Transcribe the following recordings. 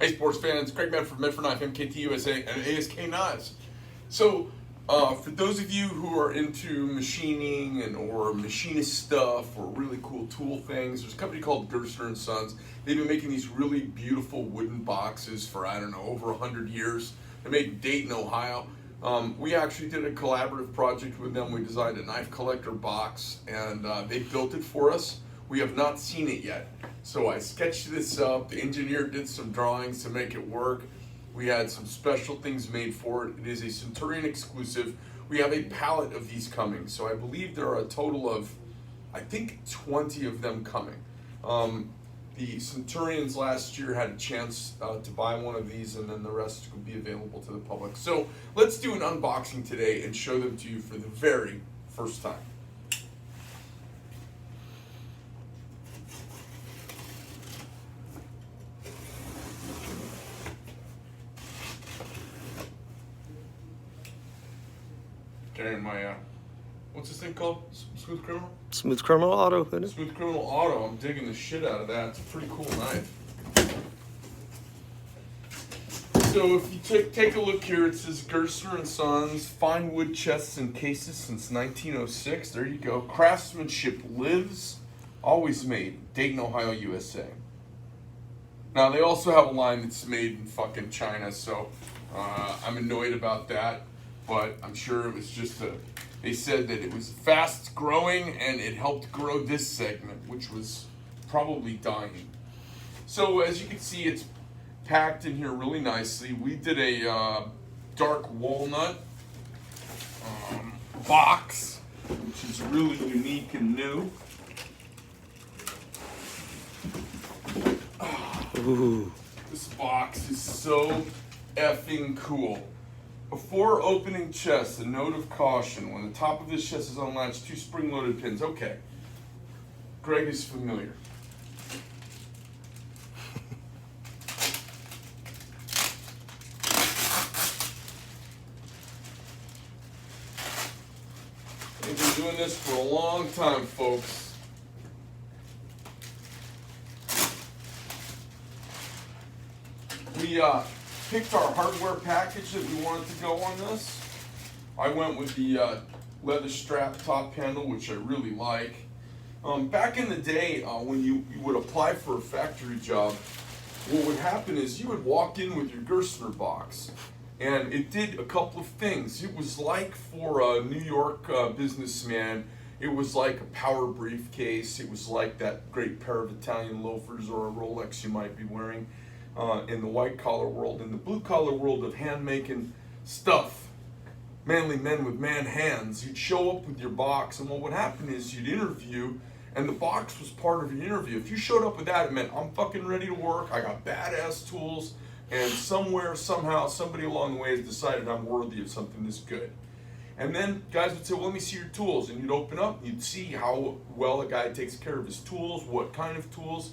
Hey, sports fans, Craig Medford, Medford Knife, MKT USA, and ASK Knives. So, for those of you who are into machining or machinist stuff or really cool tool things, there's a company called Gerstner and Sons. They've been making these really beautiful wooden boxes for, I don't know, over 100 years. They're made in Dayton, Ohio. We actually did a collaborative project with them. We designed a knife collector box, and they built it for us. We have not seen it yet. So I sketched this up. The engineer did some drawings to make it work. We had some special things made for it. It is a Centurion exclusive. We have a pallet of these coming. So I believe there are a total of, I think, 20 of them coming. The Centurians last year had a chance to buy one of these, and then the rest will be available to the public. So let's do an unboxing today and show them to you for the very first time. Carrying my, what's this thing called? Smooth Criminal? Smooth Criminal Auto, isn't it? Smooth Criminal Auto. I'm digging the shit out of that. It's a pretty cool knife. So if you take a look here, it says Gerstner and Sons, fine wood chests and cases since 1906. There you go. Craftsmanship lives, always made, Dayton, Ohio, USA. Now they also have a line that's made in fucking China, so I'm annoyed about that. But I'm sure it was just they said that it was fast growing and it helped grow this segment, which was probably dying. So as you can see, it's packed in here really nicely. We did a dark walnut box, which is really unique and new. Ooh. This box is so effing cool. Before opening chest, a note of caution. When the top of this chest is unlatched, 2 spring-loaded pins. Okay. Greg is familiar. We've been doing this for a long time, folks. We picked our hardware package that we wanted to go on this. I went with the leather strap top handle, which I really like. Back in the day, when you would apply for a factory job, what would happen is you would walk in with your Gerstner box, and it did a couple of things. It was like for a New York businessman, it was like a power briefcase. It was like that great pair of Italian loafers or a Rolex you might be wearing. In the white collar world. In the blue collar world of hand making stuff, manly men with man hands, you'd show up with your box, and what would happen is you'd interview, and the box was part of your interview. If you showed up with that, it meant I'm fucking ready to work, I got badass tools, and somewhere, somehow, somebody along the way has decided I'm worthy of something this good. And then guys would say, well, let me see your tools, and you'd open up, and you'd see how well a guy takes care of his tools, what kind of tools.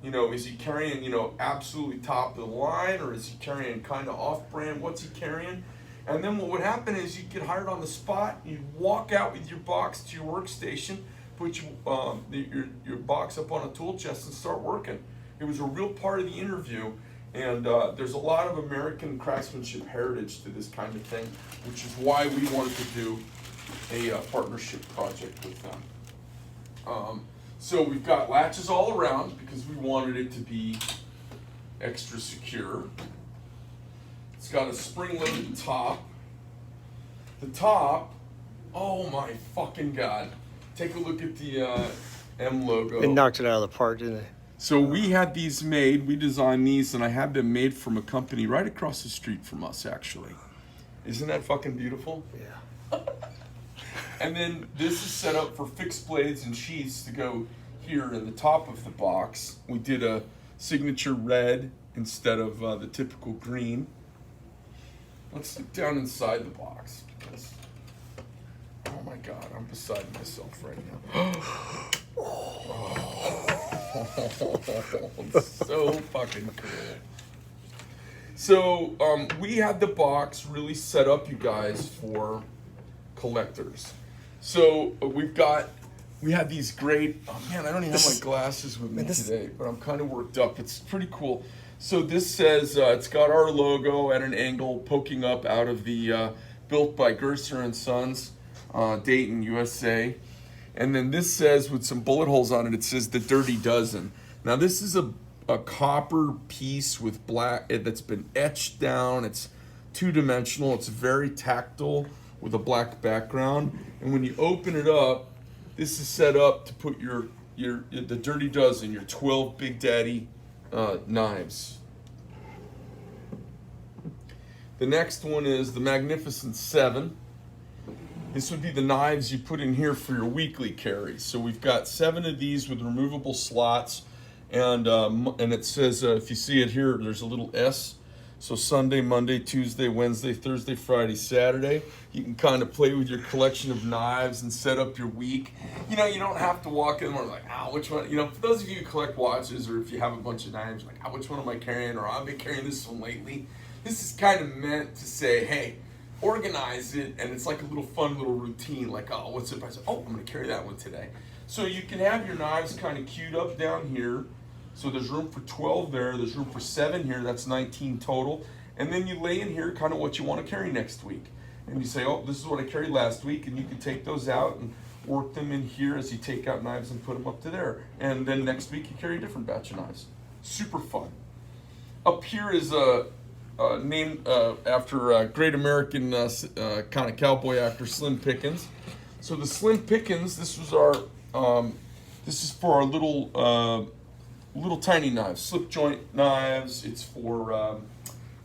You know, is he carrying, absolutely top of the line, or is he carrying kind of off-brand? What's he carrying? And then what would happen is you'd get hired on the spot, you'd walk out with your box to your workstation, put your box up on a tool chest and start working. It was a real part of the interview, and there's a lot of American craftsmanship heritage to this kind of thing, which is why we wanted to do a partnership project with them. So we've got latches all around because we wanted it to be extra secure. It's got a spring-loaded top. The top, oh my fucking God. Take a look at the M logo. They knocked it out of the park, didn't they? So we had these made, we designed these, and I had them made from a company right across the street from us, actually. Isn't that fucking beautiful? Yeah. And then this is set up for fixed blades and sheaths to go here in the top of the box. We did a signature red instead of the typical green. Let's look down inside the box because, oh my God, I'm beside myself right now. It's so fucking cool. So we had the box really set up, you guys, for collectors. So we've got we had these great, oh man, I don't even have my glasses with me today, but I'm kind of worked up. It's pretty cool. So this says, it's got our logo at an angle poking up out of the, built by Gerstner and Sons, Dayton, USA. And then this says, with some bullet holes on it, it says the Dirty Dozen. Now this is a copper piece with black, that's been etched down. It's two-dimensional. It's very tactile with a black background. And when you open it up, this is set up to put the Dirty Dozen, your 12 Big Daddy knives. The next one is the Magnificent 7. This would be the knives you put in here for your weekly carries. So we've got 7 of these with removable slots, and it says, if you see it here, there's a little S. So Sunday, Monday, Tuesday, Wednesday, Thursday, Friday, Saturday. You can kind of play with your collection of knives and set up your week. You know, you don't have to walk in and like, which one? You know, for those of you who collect watches, or if you have a bunch of knives, like, which one am I carrying? Or I've been carrying this one lately. This is kind of meant to say, hey, organize it, and it's like a little fun little routine. Like, what's it? I say, I'm going to carry that one today. So you can have your knives kind of queued up down here. So there's room for 12 there. There's room for 7 here. That's 19 total. And then you lay in here kind of what you want to carry next week. And you say, this is what I carried last week. And you can take those out and work them in here as you take out knives and put them up to there. And then next week you carry a different batch of knives. Super fun. Up here is named after a great American kind of cowboy actor, Slim Pickens. So the Slim Pickens, this was this is for our little tiny knives, slip joint knives. It's for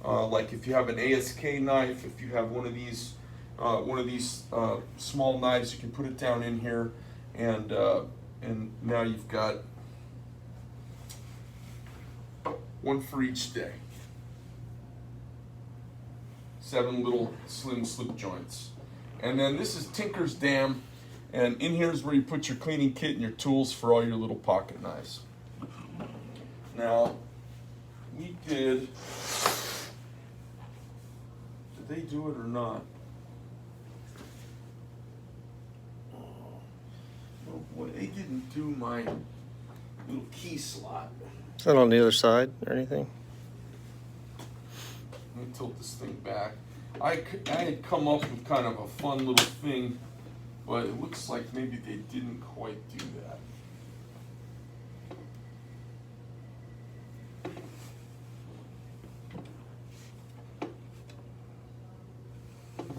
like if you have an ASK knife, if you have one of these small knives, you can put it down in here, and now you've got one for each day. 7 little slim slip joints. And then this is Tinker's Dam, and in here is where you put your cleaning kit and your tools for all your little pocket knives. Now, we did they do it or not? Oh boy, they didn't do my little key slot. Is that on the other side or anything? Let me tilt this thing back. I had come up with kind of a fun little thing, but it looks like maybe they didn't quite do that.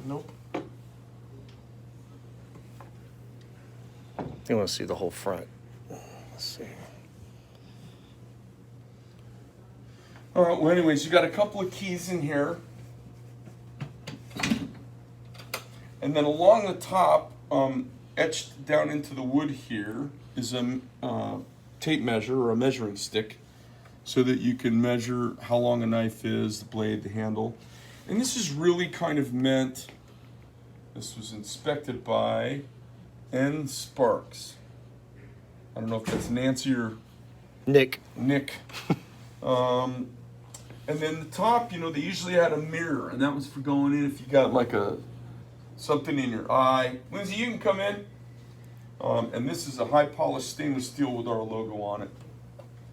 Nope. You want to see the whole front. Let's see. All right, well, anyways, you got a couple of keys in here. And then along the top, etched down into the wood here, is a tape measure or a measuring stick so that you can measure how long a knife is, the blade, the handle. And this is really kind of meant, this was inspected by N. Sparks. I don't know if that's Nancy or Nick. And then the top, you know, they usually had a mirror, and that was for going in if you got like something in your eye. Lindsay, you can come in. And this is a high polished stainless steel with our logo on it.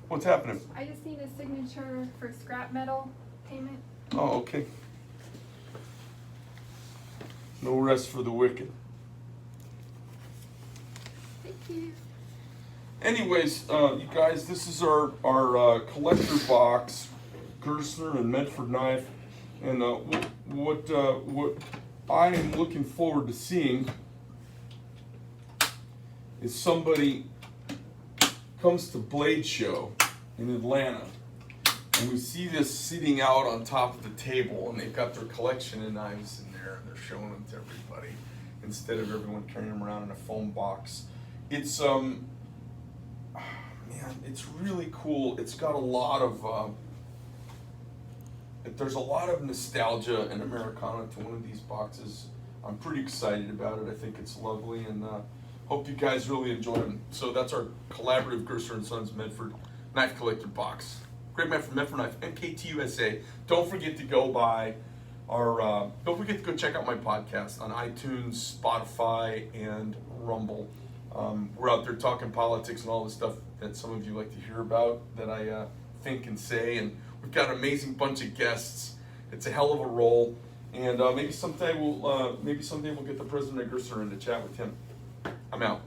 What's happening? I just need a signature for scrap metal payment. Oh, okay. No rest for the wicked. Thank you. Anyways, you guys, this is our collector box, Gerstner and Medford knife, and what I am looking forward to seeing is somebody comes to Blade Show in Atlanta, and we see this sitting out on top of the table, and they've got their collection of knives in there, and they're showing them to everybody instead of everyone carrying them around in a foam box. It's man, it's really cool. It's got a lot of there's a lot of nostalgia and Americana to one of these boxes. I'm pretty excited about it. I think it's lovely, and hope you guys really enjoy them. So that's our collaborative Gerstner and Sons Medford Knife Collector box. Great man from Medford Knife, MKTUSA. Don't forget to go by our. Don't forget to go check out my podcast on iTunes, Spotify, and Rumble. We're out there talking politics and all the stuff that some of you like to hear about that I think and say, and we've got an amazing bunch of guests. It's a hell of a role, and maybe someday we'll get the president of Gerstner in to chat with him. I'm out.